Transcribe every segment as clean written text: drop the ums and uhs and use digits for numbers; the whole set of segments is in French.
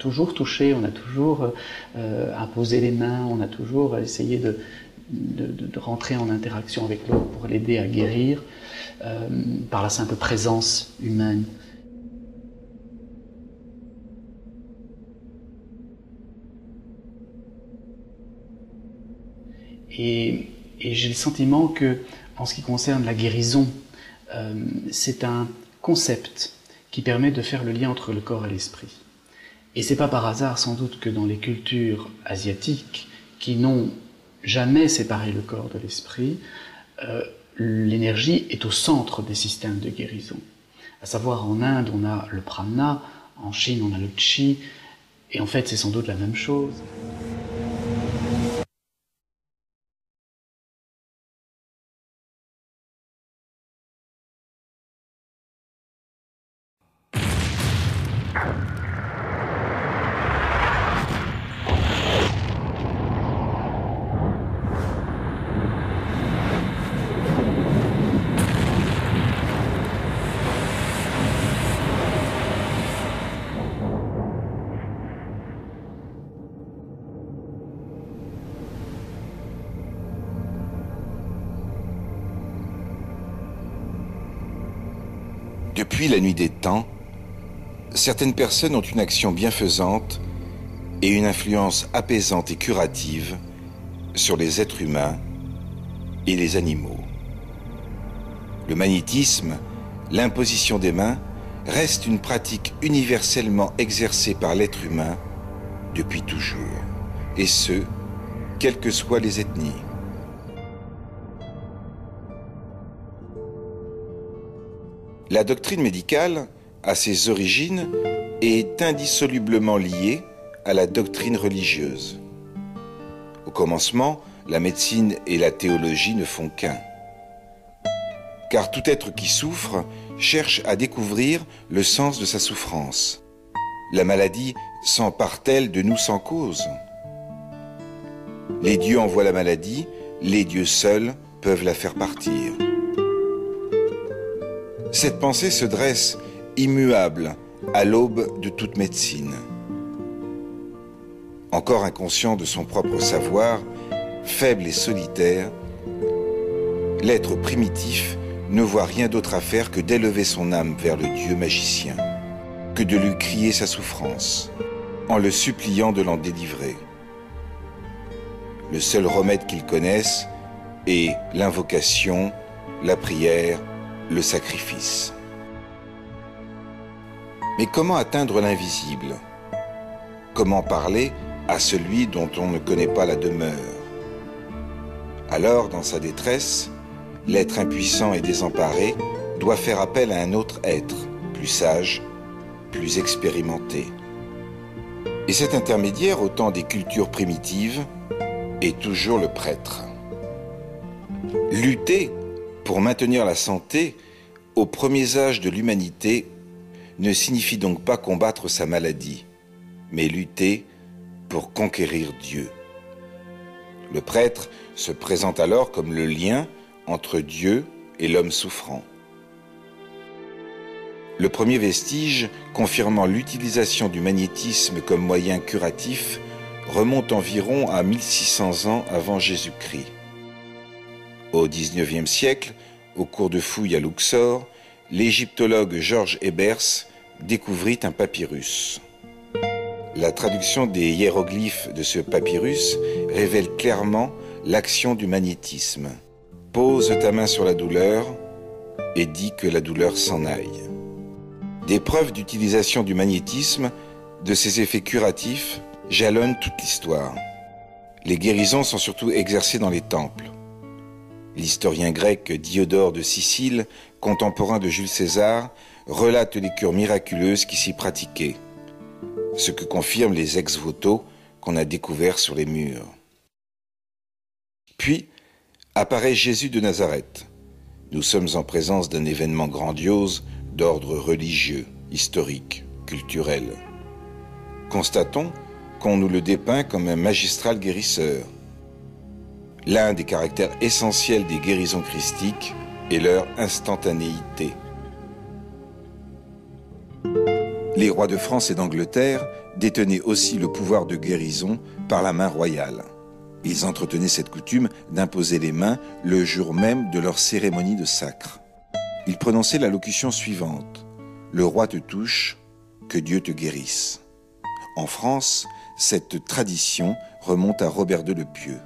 toujours touché, on a toujours imposé les mains, on a toujours essayé de rentrer en interaction avec l'autre pour l'aider à guérir par la simple présence humaine. Et j'ai le sentiment que, en ce qui concerne la guérison, c'est un concept qui permet de faire le lien entre le corps et l'esprit. Et c'est pas par hasard, sans doute, que dans les cultures asiatiques, qui n'ont jamais séparé le corps de l'esprit, l'énergie est au centre des systèmes de guérison. À savoir, en Inde, on a le prana, en Chine, on a le chi, et en fait, c'est sans doute la même chose. Depuis la nuit des temps, certaines personnes ont une action bienfaisante et une influence apaisante et curative sur les êtres humains et les animaux. Le magnétisme, l'imposition des mains, reste une pratique universellement exercée par l'être humain depuis toujours, et ce, quelles que soient les ethnies. La doctrine médicale, à ses origines, est indissolublement liée à la doctrine religieuse. Au commencement, la médecine et la théologie ne font qu'un. Car tout être qui souffre cherche à découvrir le sens de sa souffrance. La maladie s'empare-t-elle de nous sans cause? Les dieux envoient la maladie, les dieux seuls peuvent la faire partir. Cette pensée se dresse immuable à l'aube de toute médecine. Encore inconscient de son propre savoir, faible et solitaire, l'être primitif ne voit rien d'autre à faire que d'élever son âme vers le Dieu magicien, que de lui crier sa souffrance, en le suppliant de l'en délivrer. Le seul remède qu'il connaisse est l'invocation, la prière, le sacrifice. Mais comment atteindre l'invisible? Comment parler à celui dont on ne connaît pas la demeure? Alors, dans sa détresse, l'être impuissant et désemparé doit faire appel à un autre être, plus sage, plus expérimenté. Et cet intermédiaire, au temps des cultures primitives, est toujours le prêtre. Lutter pour maintenir la santé aux premiers âges de l'humanité ne signifie donc pas combattre sa maladie, mais lutter pour conquérir Dieu. Le prêtre se présente alors comme le lien entre Dieu et l'homme souffrant. Le premier vestige confirmant l'utilisation du magnétisme comme moyen curatif remonte environ à 1600 ans avant Jésus-Christ. Au XIXe siècle, au cours de fouilles à Luxor, l'égyptologue Georges Ebers découvrit un papyrus. La traduction des hiéroglyphes de ce papyrus révèle clairement l'action du magnétisme. Pose ta main sur la douleur et dis que la douleur s'en aille. Des preuves d'utilisation du magnétisme, de ses effets curatifs, jalonnent toute l'histoire. Les guérisons sont surtout exercées dans les temples. L'historien grec Diodore de Sicile, contemporain de Jules César, relate les cures miraculeuses qui s'y pratiquaient, ce que confirment les ex-voto qu'on a découverts sur les murs. Puis apparaît Jésus de Nazareth. Nous sommes en présence d'un événement grandiose d'ordre religieux, historique, culturel. Constatons qu'on nous le dépeint comme un magistral guérisseur. L'un des caractères essentiels des guérisons christiques est leur instantanéité. Les rois de France et d'Angleterre détenaient aussi le pouvoir de guérison par la main royale. Ils entretenaient cette coutume d'imposer les mains le jour même de leur cérémonie de sacre. Ils prononçaient la locution suivante: « Le roi te touche, que Dieu te guérisse ». En France, cette tradition remonte à Robert II le Pieux.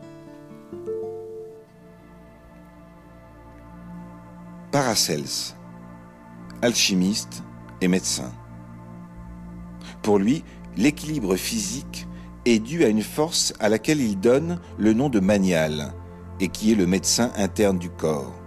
Paracelse, alchimiste et médecin. Pour lui, l'équilibre physique est dû à une force à laquelle il donne le nom de manial et qui est le médecin interne du corps.